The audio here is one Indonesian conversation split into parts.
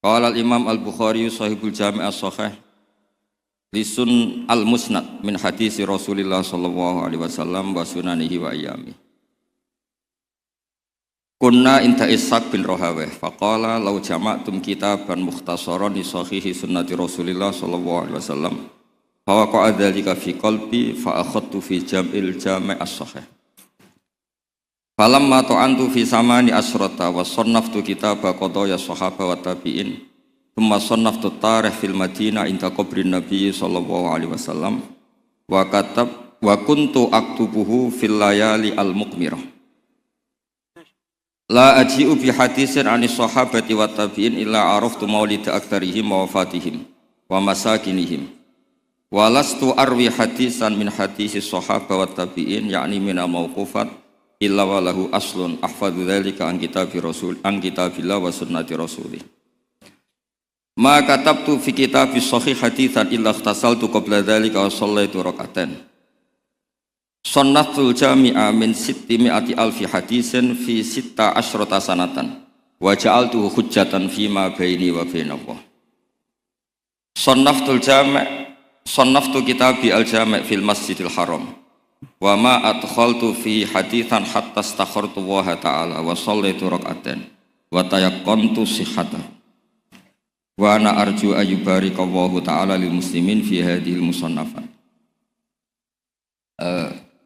Qala al-Imam Al-Bukhari sahibul Jami' as-Sahih lisun al-Musnad min hadisi Rasulillah sallallahu alaihi wasallam wa sunanihi wa ayyami. Kunna inta Ishaq bin Rahaweh faqala law jama'tum kitaban mukhtasaran li sahihi sunnati Rasulillah sallallahu alaihi wasallam fa waqa'a dzalika fi qalbi fa akhadtu fi jam'il Jami' as-Sahih. Falamma ta'antu fi samani asrata wa sannaftu kitaba qadaya sahaba wa tabi'in thumma sannaftu tarikh fil Madinah inda qabrin Nabi sallallahu alaihi wasallam wa kuntu aktubuhu fil layali al-muqmirah la aji'u bi hadisin anis sahabati wa tabi'in illa araftu maulid aktsarihim wa wafatihim wa masakinihim wa lastu arwi hadisan min hadisi sahaba wa tabi'in yakni min mauqufat illa walahu aslun ahfadzu dzalika an kitabillah wa sunnati rasulih. Ma katabtu fi kitabis sahih haditsan illa ikhtasaltu qabla dzalika wa shallaitu rak'atan. Sunnatul jami'a min 600 alfi hadisin fi 16 sanatan wa ja'altuhu hujjatan fi ma baini wa bainallah. Sannaftu kitabi al-jami' fil Masjidil Haram. Wa ma adkhaltu fi haditsan hatta astakhartu Allah ta'ala wa shallaitu rak'atan wa tayaqqantu sihhatahu wa ana arju ayyubarika Allah ta'ala lil muslimin fi hadhil musannafat.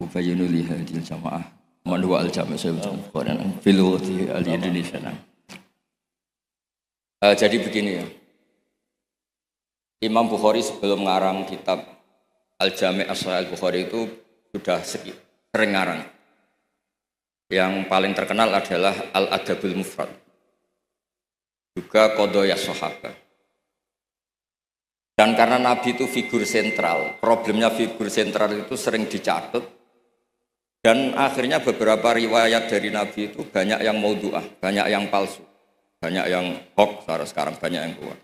Ubayyinu li hadhil jamaah man huwa al-jami' Quran fil wati al-Indonesia. Jadi begini ya, Imam Bukhari sebelum ngarang kitab Al-Jami' as-Sahih Al-Bukhari itu sudah sering ngarang. Yang paling terkenal adalah Al-Adabul Mufrad, juga Qadaya Sahabah. Dan karena Nabi itu figur sentral, problemnya figur sentral itu sering dicatat, dan akhirnya beberapa riwayat dari Nabi itu banyak yang maudhu'ah, banyak yang palsu, banyak yang hoax, sekarang banyak yang kuat.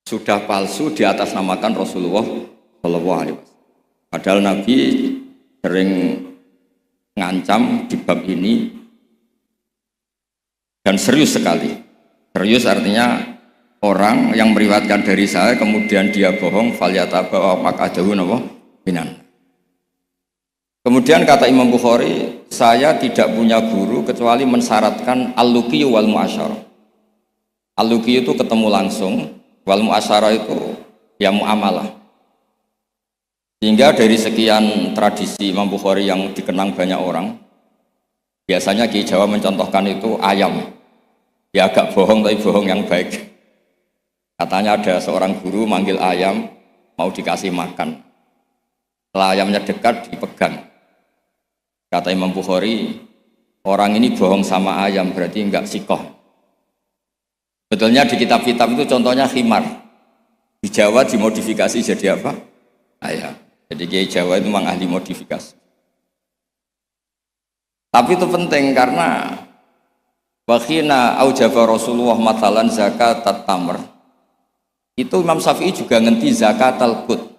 Sudah palsu diatasnamakan Rasulullah sallallahu alaihi wasallam. Padahal Nabi sering ngancam di bab ini dan serius sekali. Serius artinya orang yang meriwayatkan dari saya kemudian dia bohong falyataba wa maqadahu minan. Kemudian kata Imam Bukhari, saya tidak punya guru kecuali mensyaratkan al-luqi wal mu'asyarah. Al-luqi itu ketemu langsung, wal mu'asyarah itu ya muamalah. Sehingga dari sekian tradisi Imam Bukhari yang dikenang banyak orang, biasanya Ki Jawa mencontohkan itu ayam. Ya agak bohong tapi bohong yang baik. Katanya ada seorang guru manggil ayam mau dikasih makan. Setelah ayamnya dekat dipegang. Kata Imam Bukhari, orang ini bohong sama ayam berarti enggak sikoh. Betulnya di kitab-kitab itu contohnya khimar. Di Jawa dimodifikasi jadi apa? Ayam. Jadi Kiai Jawa itu memang ahli modifikasi. Tapi itu penting karena wakhina aujaba Rasulullah matalan zakat tamr. Itu Imam Syafi'i juga ngenti zakat al-qut.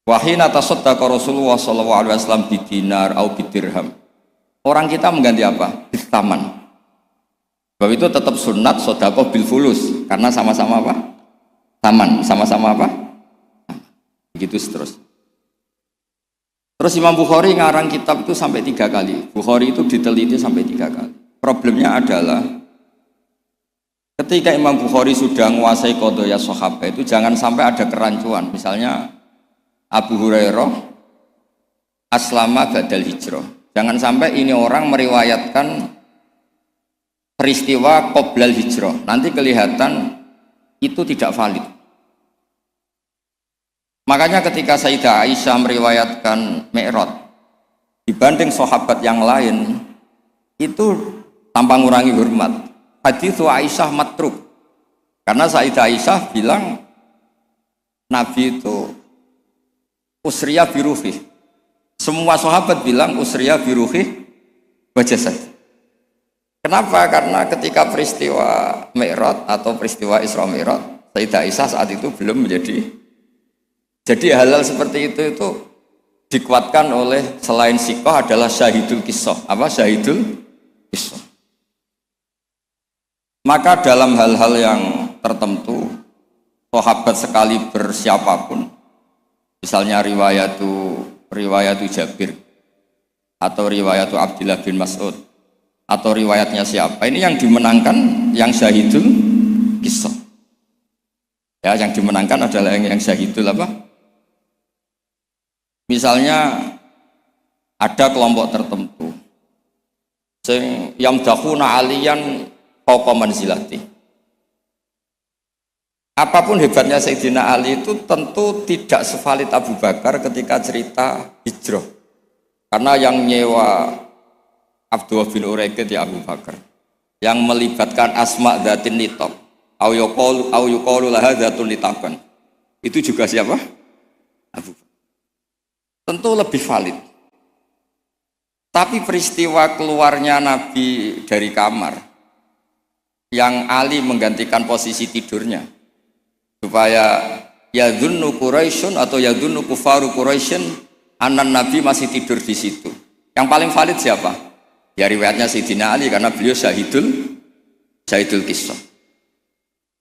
Wakhina tasaddaqa Rasulullah sallallahu alaihi wasallam bidinar au bidirham. Orang kita mengganti apa? Bistaman. Sebab itu tetap sunat sedekah bil fulus karena sama-sama apa? Taman, sama-sama apa? Begitu seterusnya. Terus Imam Bukhari ngarang kitab itu sampai 3 kali. Bukhari itu diteliti sampai 3 kali. Problemnya adalah ketika Imam Bukhari sudah menguasai qadaya sahabat itu jangan sampai ada kerancuan. Misalnya Abu Hurairah aslama badal hijrah. Jangan sampai ini orang meriwayatkan peristiwa qoblal hijrah. Nanti kelihatan itu tidak valid. Makanya ketika Sayyidah Aisyah meriwayatkan Mi'raj dibanding sahabat yang lain itu tanpa ngurangi hormat. Hadits Aisyah matruk. Karena Sayyidah Aisyah bilang Nabi itu usriya biruhih. Semua sahabat bilang usriya biruhih wa jasad. Kenapa? Karena ketika peristiwa Mi'raj atau peristiwa Isra Mi'raj, Sayyidah Aisyah saat itu belum menjadi. Jadi hal-hal seperti itu dikuatkan oleh selain sikoh adalah syahidul kisah. Apa syahidul kisah? Maka dalam hal-hal yang tertentu, sahabat sekali bersiapapun, misalnya riwayatu Jabir, atau riwayatu Abdullah bin Mas'ud, atau riwayatnya siapa, ini yang dimenangkan yang syahidul kisah. Ya, yang dimenangkan adalah yang syahidul apa? Misalnya ada kelompok tertentu sing yamdakhuna aliyan fawqa manzilati. Apapun hebatnya Sayyidina Ali itu tentu tidak sevalid Abu Bakar ketika cerita hijrah. Karena yang nyewa Abdullah bin Uraiqid ya Abu Bakar. Yang melibatkan asma dzatin nitaq au yuqalu laha dzatun nitaqan. Itu juga siapa? Abu Bakar. Tentu lebih valid. Tapi peristiwa keluarnya Nabi dari kamar yang Ali menggantikan posisi tidurnya supaya yadhunnu Quraisyun atau yadhunnu kufaru Quraisyun anan Nabi masih tidur di situ. Yang paling valid siapa? Ya riwayatnya Sayyidina Ali karena beliau syahidul kisah.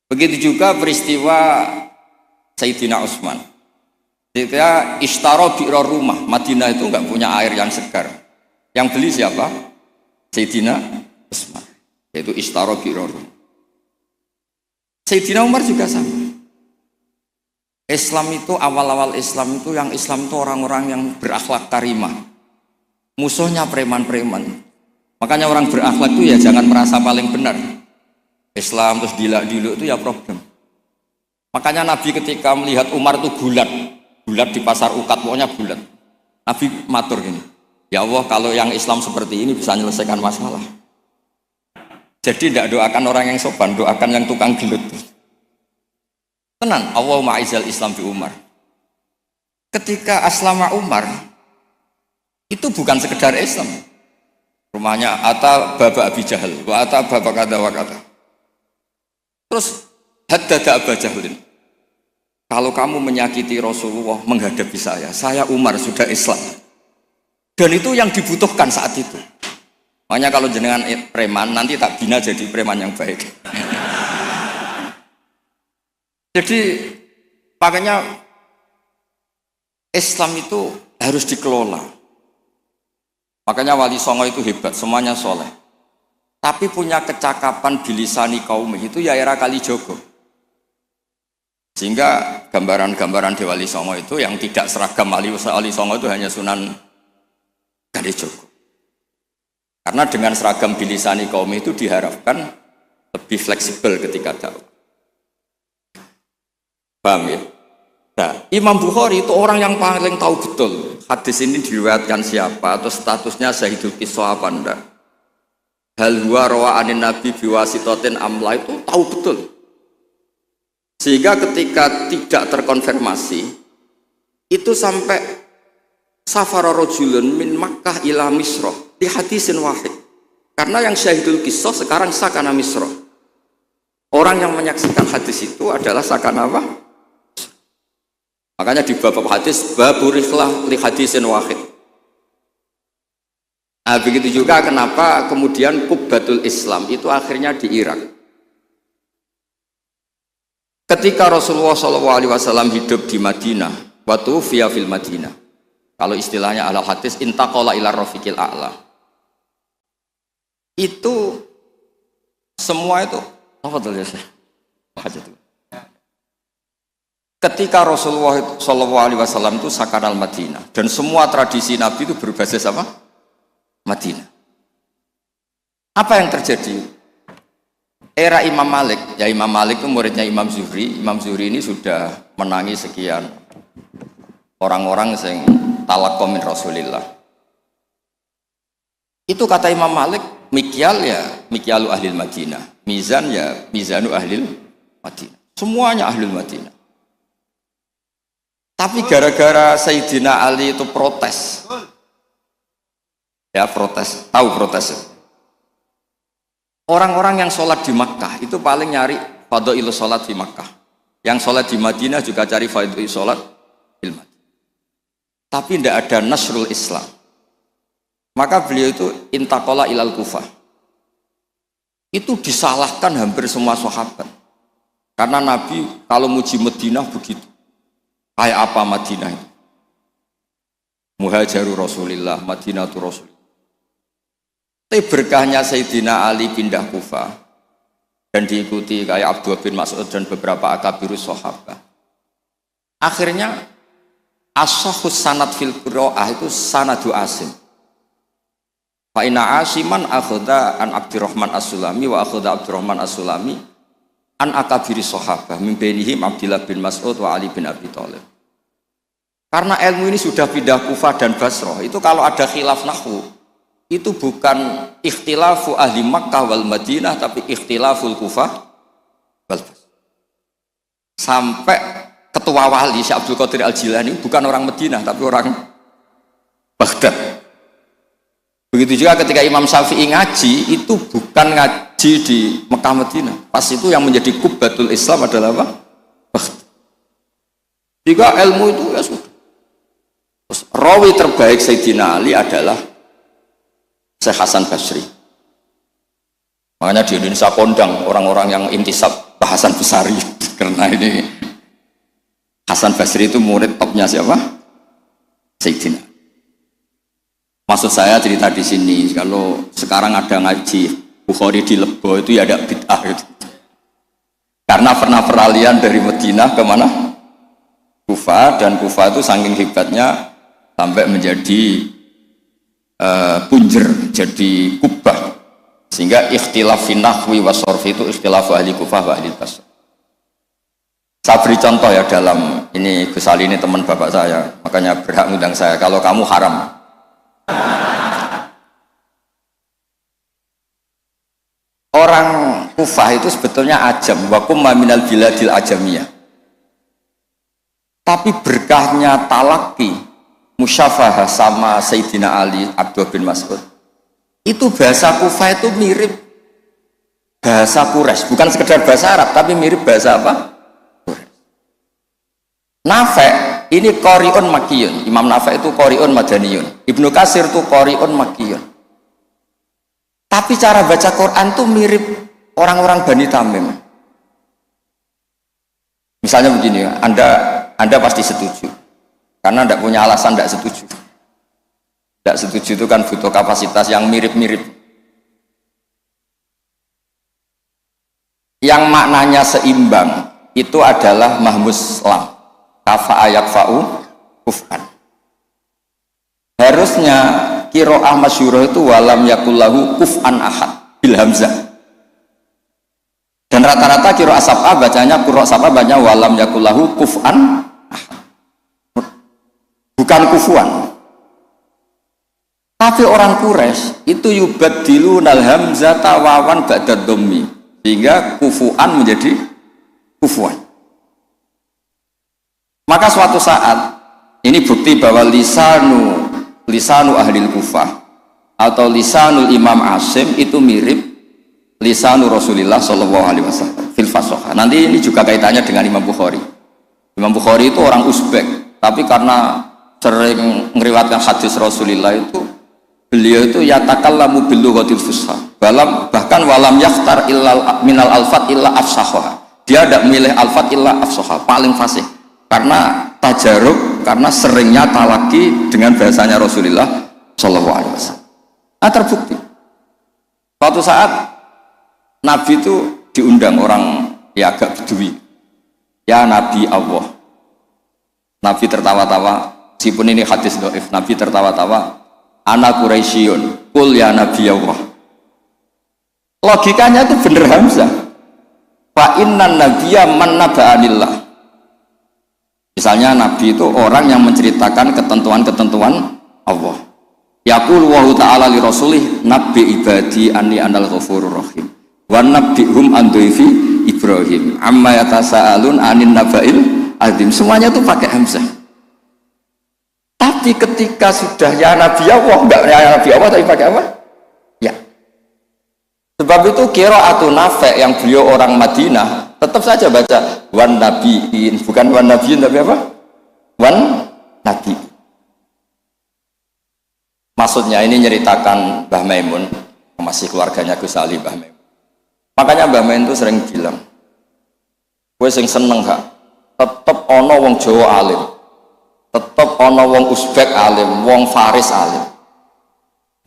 Begitu juga peristiwa Sayyidina Utsman. Ketika ishtara bi'ra rumah, Madinah itu enggak punya air yang segar. Yang beli siapa? Sayyidina Utsman. Yaitu ishtara bi'ra rumah. Sayyidina Umar juga sama. Islam itu awal-awal Islam itu yang Islam itu orang-orang yang berakhlak karimah. Musuhnya preman-preman. Makanya orang berakhlak itu ya jangan merasa paling benar. Islam terus dilak-diluk itu ya problem. Makanya Nabi ketika melihat Umar itu bulat di pasar Ukat, pokoknya bulat. Nabi matur gini, ya Allah kalau yang Islam seperti ini bisa menyelesaikan masalah. Jadi tidak doakan orang yang sopan, doakan yang tukang gelut. Tenan, Allahumma aizal Islam bi Umar. Ketika aslama Umar, itu bukan sekedar Islam. Rumahnya ata baba Abi Jahal, wa ata baba kada wa kada. Terus haddada Abu Jahlin. Kalau kamu menyakiti Rasulullah menghadapi saya Umar sudah Islam. Dan itu yang dibutuhkan saat itu. Makanya kalau jenengan preman nanti tak bina jadi preman yang baik. Jadi makanya Islam itu harus dikelola. Makanya Wali Songo itu hebat, semuanya soleh. Tapi punya kecakapan bilisani kaum itu ya era Kalijogo. Sehingga gambaran-gambaran di Wali Songo itu yang tidak seragam Wali Songo itu hanya Sunan Kalijogo. Karena dengan seragam bilisani kaum itu diharapkan lebih fleksibel ketika dakwah. Paham ya? Nah, Imam Bukhari itu orang yang paling tahu betul hadis ini diriwayatkan siapa atau statusnya syahidul kisah apa enggak. Hal huwa rawa anin nabi biwasitotin amla itu tahu betul. Sehingga ketika tidak terkonfirmasi itu sampai safara rajulun min Makkah ila Misra di hadisin wahid. Karena yang syahidul kisah sekarang sakana Misra. Orang yang menyaksikan hadis itu adalah sakana apa? Makanya di bab hadis baburiklah li hadisin wahid. Nah, begitu juga kenapa kemudian Qubbatul Islam itu akhirnya di Irak. Ketika Rasulullah SAW hidup di Madinah, waktu via fil Madinah. Kalau istilahnya ala hadis intaqala ila rafiqil a'la. Itu semua itu apa tuh ya? Ketika Rasulullah SAW itu sakanal Madinah dan semua tradisi Nabi itu berbasis apa? Madinah. Apa yang terjadi? Era Imam Malik, ya Imam Malik itu muridnya Imam Zuhri. Imam Zuhri ini sudah menangi sekian orang-orang yang talaqqa min Rasulillah. Itu kata Imam Malik, mikyal ya mikyalu ahlil Madinah, mizan ya mizanu ahlil Madinah. Semuanya ahlul Madinah. Tapi gara-gara Sayyidina Ali itu protes. Ya protes, tahu protes. Orang-orang yang sholat di Makkah itu paling nyari fadhailus sholat di Makkah. Yang sholat di Madinah juga cari fadhailus sholat di Madinah. Tapi tidak ada nasrul Islam. Maka beliau itu intaqala ilal Kufah. itu disalahkan hampir semua sahabat. Karena Nabi kalau muji Madinah begitu. Kayak apa Madinah itu? Muhajiru Rasulillah, Madinatu Rasulillah. Tapi berkahnya Sayyidina Ali pindah Kufah dan diikuti kayak Abdullah bin Mas'ud dan beberapa akabirus sahabat. Akhirnya as-sahhus sanad fil qiraah itu sanadu Asim. Fa inna Asiman akhadha an Abdurrahman As-Sulami wa akhadha Abdurrahman As-Sulami an akabiri sahabah min bainihim Abdullah bin Mas'ud wa Ali bin Abi Thalib. Karena ilmu ini sudah pindah Kufah dan Basrah, itu kalau ada khilaf nahwu itu bukan ikhtilafu ahli Makkah wal Madinah tapi ikhtilaful Kufah wal Basrah. Sampai ketua wali Syekh Abdul Qadir Al-Jilani bukan orang Madinah tapi orang Baghdad. Begitu juga ketika Imam Syafi'i ngaji itu bukan ngaji di Mekah Madinah. Pas itu yang menjadi kubbatul Islam adalah apa? Baghdad. Jika ilmu itu ya sudah. Terus, rawi terbaik Sayyidina Ali adalah Syekh Hasan Basri. Makanya di Indonesia kondang orang-orang yang intisab Hasan Basri karena ini Hasan Basri itu murid topnya siapa? Sayyidina. Maksud saya cerita di sini, kalau sekarang ada ngaji Bukhari di Lebo itu ya ada bid'ah gitu. Karena pernah peralihan dari Madinah ke mana? Kufah, dan Kufah itu saking hebatnya sampai menjadi punjer, jadi kubah. Sehingga ikhtilaf fi nahwi wa sharfi itu ikhtilaf ahli Kufah wa ahli Basrah. Saya beri contoh ya dalam ini, Gus Ali ini teman bapak saya, makanya berhak ngundang saya. Kalau kamu haram. Orang Kufah itu sebetulnya ajam, wa kumma minal biladil ajamiyah. Tapi berkahnya talaki musyafahah sama Sayyidina Ali, Abdullah bin Mas'ud, itu bahasa Kufah itu mirip bahasa Quraisy, bukan sekedar bahasa Arab tapi mirip bahasa apa? Quraisy. Nafi' ini qari'un makkiyun. Imam Nafi' itu qari'un madaniyun. Ibnu Katsir itu qari'un makkiyun. Tapi cara baca Quran itu mirip orang-orang Bani Tamim. Misalnya begini, Anda pasti setuju. Karena tidak punya alasan tidak setuju. Tidak setuju itu kan butuh kapasitas yang mirip-mirip. Yang maknanya seimbang itu adalah mahmus lam. Kafa ayak fa'u kuf'an. Harusnya qiraah masyhurah itu walam yakullahu kuf'an ahad bil hamzah. Dan rata-rata qiraah sab'ah bacanya walam yakullahu kuf'an ahad. Bukan kufuan. Tapi orang Quraisy itu yubaddilunal hamzata wawan ba'da dhammi, sehingga kufuan menjadi kufuan. Maka suatu saat ini bukti bahwa lisanu ahlil Kufah atau lisanul Imam Asim itu mirip lisanu Rasulullah sallallahu alaihi wasallam fil fasahah. Nanti ini juga kaitannya dengan Imam Bukhari. Imam Bukhari itu orang Uzbek, tapi karena sering meriwayatkan hadis Rasulullah itu, beliau itu yatakallamu bil lughatil fusha. Bahkan walam yaftar illa minal alfat illa afsahha. Dia tidak memilih alfat illa afsahha, paling fasih. Karena tajarub, karena seringnya talaki dengan bahasanya Rasulullah sallallahu alaihi wasallam. Nah, terbukti. Suatu saat Nabi itu diundang orang ya agak bedui. Ya Nabi Allah. Nabi tertawa-tawa. Meskipun ini hadis dhaif, Nabi tertawa-tawa, ana Quraisyun, qul ya Nabi Allah. Logikanya itu bener hamzah. Fa innan nabiyya man naba'anillah. Misalnya Nabi itu orang yang menceritakan ketentuan-ketentuan Allah. Yaqul wa ta'ala li rasulih nabbi ibadi anni anal ghafurur rahim. Wa nabbihum an dhaifi Ibrahim. Amma yatasaalun anin naba'il azim. Semuanya itu pakai hamzah. Tapi ketika sudah ya Nabi Allah, enggak ya Nabi Allah tapi pakai apa? Ya. Sebab itu qiraatun Nafi' yang beliau orang Madinah tetap saja baca wan nabiin, bukan wan nabiin tapi apa? Wan nabi. Maksudnya ini nyeritakan Mbah Maimun, masih keluarganya Gus Ali Mbah Maimun. Makanya Mbah Men itu sering bilang, gue sing seneng gak, tetep ono wong Jawa alim, tetep ono wong Uzbek alim, wong Faris alim.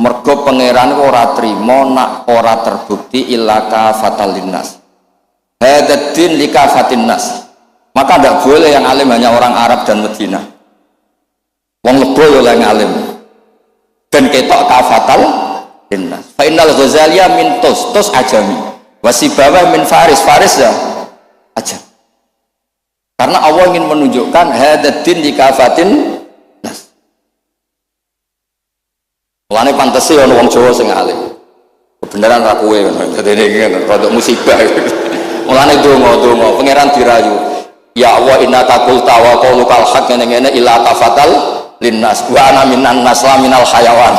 Mergo pangeran ora trimo nak ora terbukti illa kafatal linnas. Hadaddin likafatin nas. Maka tidak boleh yang alim hanya orang Arab dan Medina. Wong lebo yo yang alim. Dan ketok kafatal linnas. Fa innal Ghazaliya min tos ajami. Wasibawah min Faris ya ajam. Karena Allah ingin menunjukkan hadaddin likafatin nas. Mulane pantesi ana wong Jawa sing alim. Kebenaran ra kowe ngono. Dadi iki rada musibah. Mulane donga pangeran dirayu. Ya Allah innaka qulta wa qaulukal haq ngene-ngene ila tafatal linnas wa ana minan nas la minal hayawan.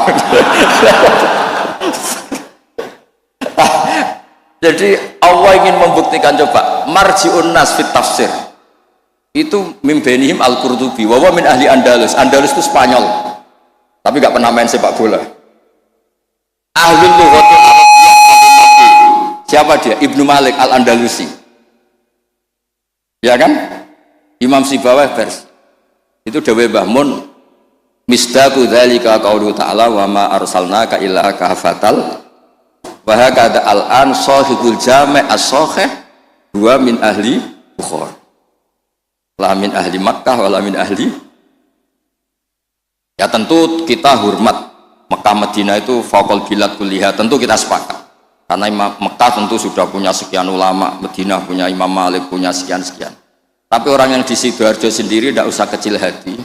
Jadi Allah ingin membuktikan coba marji'un nas fit tafsir. Itu mimbenihim al-Qurtubi wa min ahli Andalus. Andalus itu Spanyol. Tapi enggak pernah main sepak bola. Ahli lughatul Arabiyyah. Siapa dia? Ibnu Malik Al-Andalusi. Ya kan? Imam Sibawah vers. Itu dawuh Mbah Mun, misdaqu dzalika qaulu ta'ala wa ma arsalnaka illa kafatal wa hakada al-an sahibul jami' as-sahih dua min ahli Bukhari. La min ahli Makkah wala min ahli. Ya tentu kita hormat Mekah Madinah itu faqul bilad kulliha, tentu kita sepakat. Karena Mekah tentu sudah punya sekian ulama, Madinah punya Imam Malik, punya sekian-sekian. Tapi orang yang di Sidoarjo sendiri tidak usah kecil hati.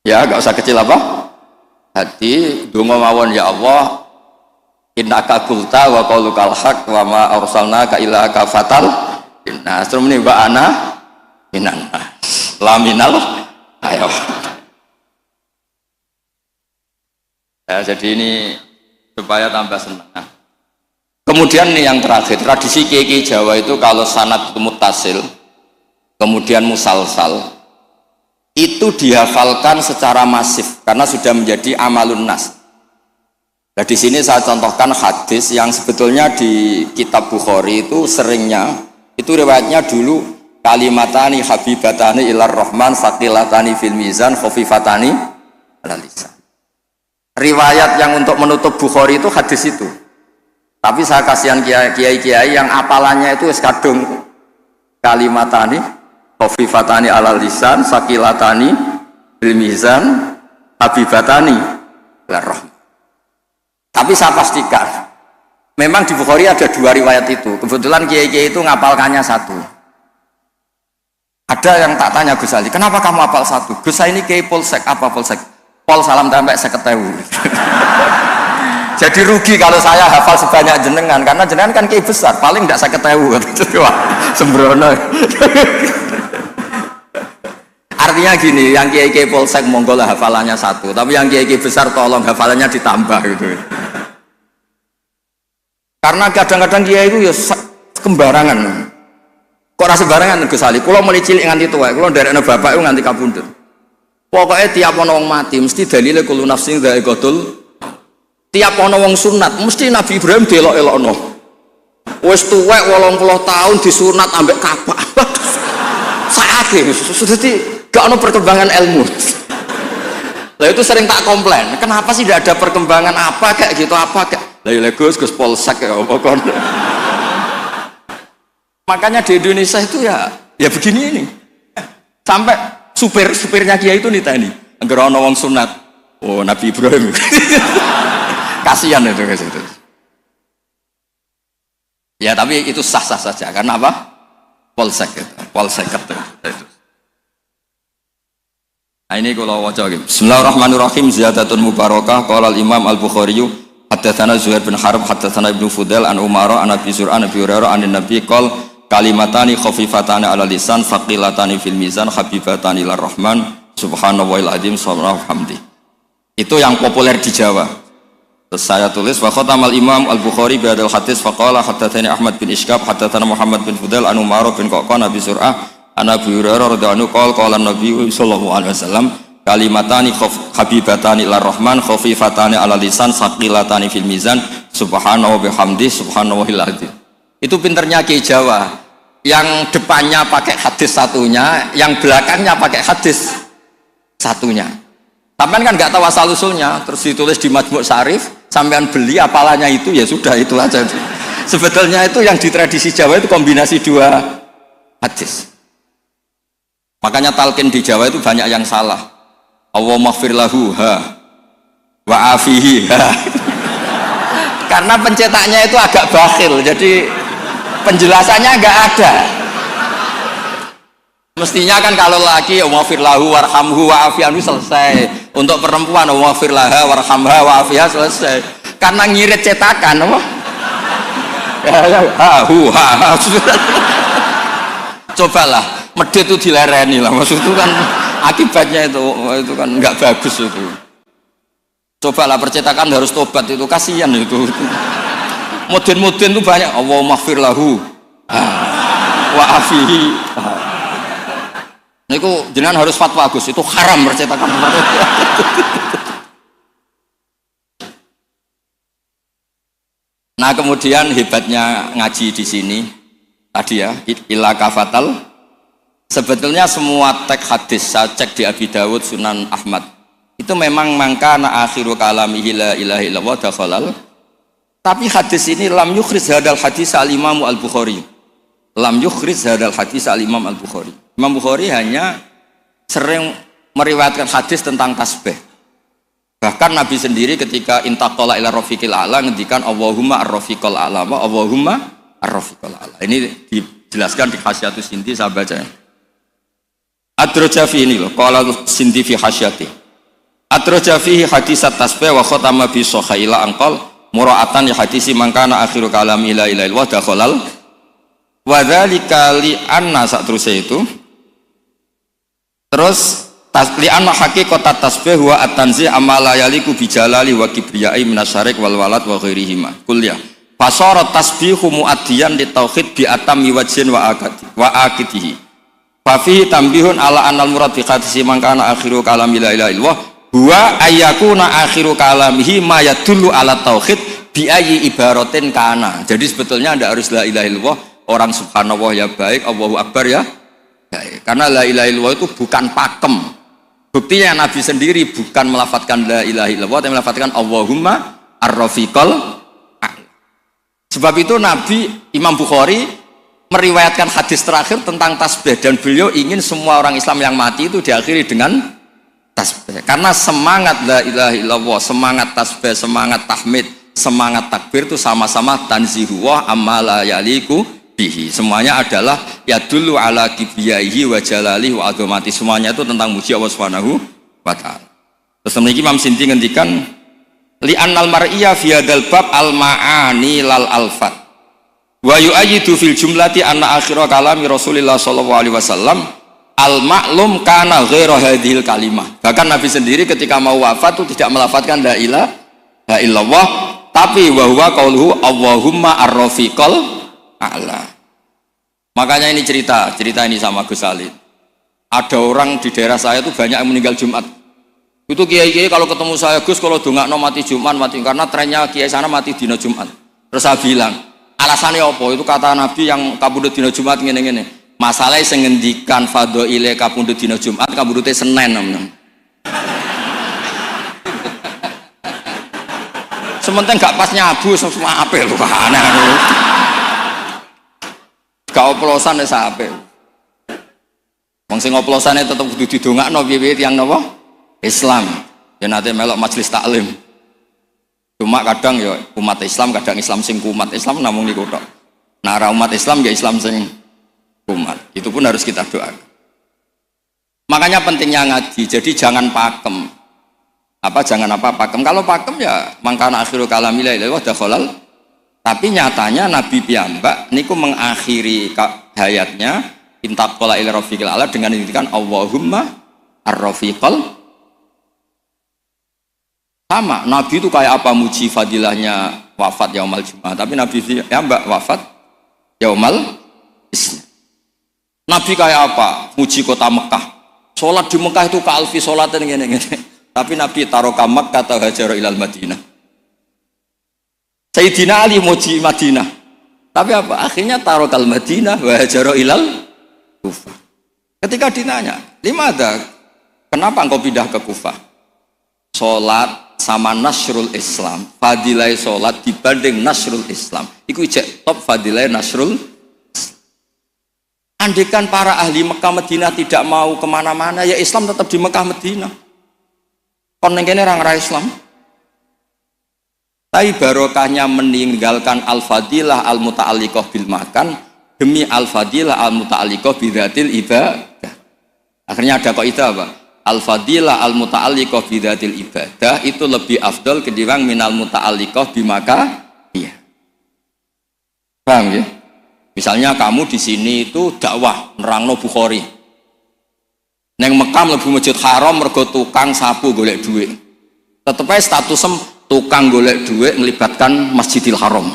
Ya, tidak usah kecil apa? Hati, donga mawon ya Allah, innaka qulta wa qaulukal haq wa ma arsalnaka illa kafatal linnas. Terus muni wa ana minan nas. Laminal ayo. Ya, jadi ini supaya tambah senang. Nah, kemudian nih yang terakhir, tradisi kiai Jawa itu kalau sanad muttasil kemudian musalsal itu dihafalkan secara masif karena sudah menjadi amalun nas. Nah, di sini saya contohkan hadis yang sebetulnya di kitab Bukhari itu seringnya itu riwayatnya dulu kalimatani habibatani ilar rahman saqilatani fil mizan khafifatani alal lisan. Riwayat yang untuk menutup Bukhari itu hadis itu. Tapi saya kasihan kiai-kiai yang apalannya itu kadung kalimatani khafifatani alal lisan saqilatani bil mizan habibatani ilar rahman. Tapi saya pastikan memang di Bukhari ada dua riwayat itu. Kebetulan kiai-kiai itu ngapalkannya satu. Ada yang tak tanya Gus Ali, kenapa kamu hafal satu? Gus saya ini kiai polsek, apa polsek? Pol salam tempe 50.000. Jadi rugi kalau saya hafal sebanyak jenengan, karena jenengan kan kiai besar, paling tidak 50.000. Wah, sembrono. Artinya gini, yang kiai polsek monggo lah hafalannya satu, tapi yang kiai besar tolong hafalannya ditambah gitu. Karena kadang-kadang kiai itu ya kembarangan. Kok rasa sembarangan Gus Ali? Kalau mulai cilik nganti tua, kalau dari anak bapak itu nganti kabundut. Pokoknya tiap ono wong mati mesti dalile kullu nafsin dha'iqatul. Tiap ono wong sunat mesti Nabi Ibrahim delok-elokno. Wis tuwek 80 tahun disunat ambek kapak. Saake sudah gak ono perkembangan ilmu. Lah itu sering tak komplain. Kenapa sih tidak ada perkembangan apa kayak gitu apa kayak. Lah ya Gus polsek ya apa kon. Makanya di Indonesia itu ya begini ini. Sampai supirnya kiai itu nitani anggar ana wong sunat oh Nabi Ibrahim. Kasihan itu guys itu. Ya tapi itu sah-sah saja karena apa? Polsek itu. Nah ini kalau waca gitu. Bismillahirrahmanirrahim. Ziyadatun mubarakah qala al-Imam Al-Bukhari haddatsana Zuhair bin Harb haddatsana Ibnu Fudail an Umar an Abi Zur'ah an Abi Hurairah an Nabi qala kalimatani khafifatani ala lisan faqilatani fil mizan habibatani lir rahman subhanallahil azim subhanallah hamdi. Itu yang populer di Jawa. Terus saya tulis wa khatamal Imam Al-Bukhari bi hadzal hadis faqala haddatsani Ahmad bin Ishqab haddatsana Muhammad bin Fudail an Umar bin Qaqan Abi Zur'ah an Abi Hurairah radhiyallahu anhu qala Nabi sallallahu alaihi wasallam kalimatani habibatani lir rahman khafifatani ala lisan saqilatani fil mizan subhanallahi bihamdi subhanallahil azim. Itu pinternya Kiai Jawa. Yang depannya pakai hadis satunya, yang belakangnya pakai hadis satunya. Sampean kan nggak tahu asal usulnya, terus ditulis di Majmu' Syarif, sampean beli apalannya itu ya sudah itu aja. Sebetulnya itu yang di tradisi Jawa itu kombinasi dua hadis. Makanya talqin di Jawa itu banyak yang salah. Allahumma ighfir lahu wa afihi karena pencetaknya itu agak bakhil, jadi penjelasannya nggak ada. Mestinya kan kalau laki Allahumma ighfir lahu warhamhu wa afihi selesai. Untuk perempuan Allahumma ighfir laha warhamha wa afiha selesai. Karena ngirit cetakan apa? Cobalah medit itu dilereni lah, maksud itu kan akibatnya itu kan nggak bagus itu. Cobalah percetakan harus tobat, itu kasihan itu. Mudin itu banyak Allahumma ighfir lahu wa afihi. Niku jenengan harus fatwa Gus, itu haram percetakan. Nah, kemudian hebatnya ngaji di sini tadi ya, ila kafatal. Sebetulnya semua teks hadis saya cek di Abi Dawud, Sunan Ahmad, itu memang mangkana akhiru kalamihi la ilaha illallah dakhalal. Tapi hadis ini lam yukhriz hadal hadis al-Imam al-Bukhari. Lam yukhriz hadal hadis al-Imam al-Bukhari. Imam Bukhari hanya sering meriwayatkan hadis tentang tasbih. Bahkan Nabi sendiri ketika intaqala ila rafiqil a'la ngendikan Allahumma ar-rafiqal a'la, Allahumma ar-rafiqal a'la. Ini dijelaskan di Hasyiatus Sindi, saya baca. Ad-Draja fi ini loh, qala Sindi fi hasyati. Ad-Draja fihi hadisat tasbih wa khatama bi sahila anqal mura'atan li hadisi mangkana akhiru kalami la ilaha illallah dakhalal wa dzalika li anna satrusnya itu. Terus li anna haqiqatat tasbih wa at-tanzih amala yaliku bi jalali wa kibriyai minasyarik wal walad wa ghairihima kulliyah fasara tasbihu muaddiyan li tauhid bi atammi wajhin wa akidihi fa fihi tambihun ala annal murad bi hadisi mangkana akhiru kalami la ilaha illallah huwa ayyakuna akhiru kalamihi ma yadullu ala tauhid bi ayyi ibaratin kana. Jadi sebetulnya tidak harus la ilaha illallah, orang subhanallah ya baik, Allahu akbar ya baik. Karena la ilaha illallah itu bukan pakem. Buktinya Nabi sendiri bukan melafadzkan la ilaha illallah, tapi melafadzkan Allahumma ar-rafiqal a'la. Sebab itu Nabi Imam Bukhari meriwayatkan hadis terakhir tentang tasbih, dan beliau ingin semua orang Islam yang mati itu diakhiri dengan tasbih. Karena semangat la ilaha illallah, semangat tasbih, semangat tahmid, semangat takbir itu sama-sama tanzihuwah amma la yaliku bihi. Semuanya adalah yadullu ala kibriyaihi wa jalalihi wa azamati. Semuanya itu tentang muji Allah Subhanahu wa taala. Terus memiliki Imam Sinti ngendikan li annal mar'iyya fi hadzal bab al ma'ani lal alfat wa yu'ayyidu fil jumlati anna akhira kalami Rasulillah sallallahu alaihi wasallam al ma'lum kana ghairu hadhil kalimah. Bahkan Nabi sendiri ketika mau wafat itu tidak melafadzkan la ilaha illallah, tapi wa huwa qauluhu Allahumma ar-rafiqal a'la. Makanya ini cerita ini sama Gus Ali. Ada orang di daerah saya itu banyak yang meninggal Jumat. Itu kiai-kiai kalau ketemu saya, Gus kalau dongakno mati Jumat mati, karena trennya kiai sana mati dina Jumat. Terus saya bilang, alasannya apa? Itu kata Nabi yang kabudut dina Jumat ngene-ngene. Masalahnya sing ngendikan fadhaile kabudut dina Jumat, kabudute Senin namanya. Sementing gak pas nyabu semua apel lho aneh. Gak oplosan wis apik. Wong sing oplosane tetep kudu didongakno piye-piye tiyang napa? Islam. Ya nate melok majelis taklim. Cuma kadang ya umat Islam, kadang Islam sing kumat. Islam namung niku tok. Nah, ora umat Islam ya Islam sing kumat. Itu pun harus kita doakan. Makanya pentingnya ngaji. Jadi jangan pakem. Jangan pakem. Kalau pakem ya mangkana akhiru kalami la ilaha illallah dakhalal. Tapi nyatanya Nabi piyambak niku mengakhiri hayatnya intaqala ila rafiqil a'la dengan mengintikan Allahumma ar-rafiqal. Sama, Nabi itu kayak apa muji fadilahnya wafat yaumal Jumat, tapi Nabi piyambak wafat yaumal Isnin. Nabi kayak apa muji kota Mekah, sholat di Mekah itu ka'alfi sholatin ngene-ngene. Tapi Nabi taroka Makkah hajar ilal Madinah. Sayyidina Ali muji Madinah, Tapi apa? Akhirnya tarokal Madinah wa hajara ilal Kufah. Ketika ditanya, "Limadha? Kenapa engkau pindah ke Kufah?" Salat sama nasrul Islam, fadilah salat dibanding nasrul Islam. Iku ijek top fadilah nasrul. Andaikan para ahli Mekah Madinah tidak mau kemana-mana, ya Islam tetap di Mekah Madinah. Kon ning kene ora Islam. Tapi barokahnya meninggalkan al-fadilah al-muta'alliqah bil makan demi al-fadilah al-muta'alliqah bidzatil ibadah. Akhirnya ada kaidah apa? Al-fadilah al-muta'alliqah bidzatil ibadah itu lebih afdal ketimbang minal muta'alliqah bimaka. Iya. Paham ya? Misalnya kamu di sini itu dakwah nerangno Bukhari. Neng Mekah mlebu Masjid Haram mergo tukang sapu golek duit. Tetep ae statusem tukang golek duit melibatkan Masjidil Haram.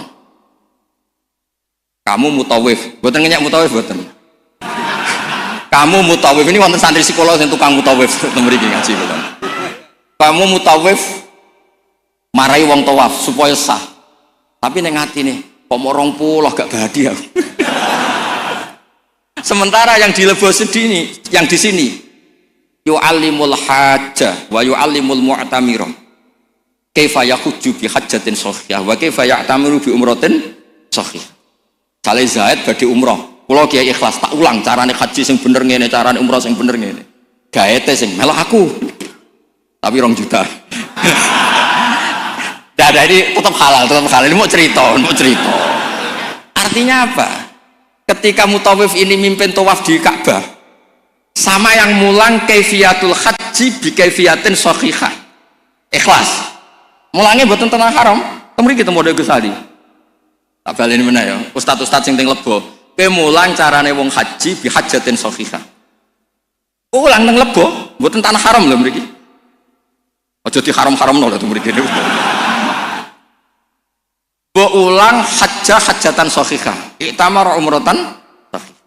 Kamu mutawif, mboten ngenyek mutawif mboten. Kamu mutawif ini wonten santri sekolah sing tukang mutawif mriki ngaji kula. Kamu mutawif marai wong tawaf supaya sah. Tapi ning atine kok mau 20 gak bahagia. Sementara yang dilebos sini, yang di sini yu'allimul hajjah wa yu'allimul mu'tamirah kaifa yakhujju bi hajjatin shahihah wa kaifa ya'tamiru bi umratin shahihah. Sale Zaid badhe umrah, kula kiai ikhlas tak ulang carane haji sing bener ngene, carane umrah sing bener ngene. Gaete sing melok aku. Tapi 2 juta. Ini tetap halal. Ini mau cerita. Artinya apa? Ketika mutawif ini mimpin tawaf di Ka'bah, sama yang mulang kaifiyatul haji bi kaifiyatin shahihah. Ikhlas. Mulangnya mboten teng haram, temriki kita model Gus Ali. Tak baleni meneh ya. Ustaz-ustaz sing teng Lebo, kowe mulang carane wong haji bi hajatin shahihah. Ulang teng Lebo, mboten tanah haram lho mriki. Aja di haram-haramno lho mriki. Ulang hajatan shahihah, iktamar umratan shahihah.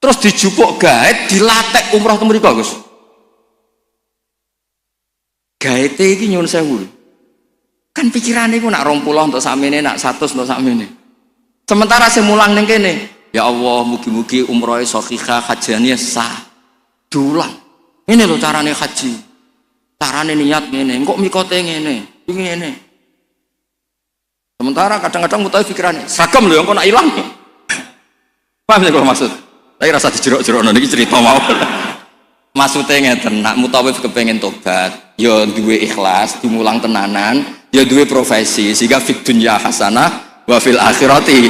Terus dijupuk gaet, dilatek umrah ke mriko Gus. Gaete iki nyuwun sewu. Kan pikirane iku nak 20 untuk sakmene, nak 100 untuk sakmene. Sementara sing mulang ning kene, ya Allah mugi-mugi umrahe shahihah, hajane sah. Diulang. Ini lho carane haji. Carane niat ngene, kok mikote ngene, iki ngene. Sementara kadang-kadang mutawif pikirannya seragam loh yang kok nak hilang. Paham ya kalau maksud? Tapi rasa dijerok-jerok ini cerita mau. Maksudnya ngeten, nak mutawif kepengen tobat, ya duwe ikhlas, dimulang tenanan, ya duwe profesi, sehingga fid dunya hasanah wa fil akhirati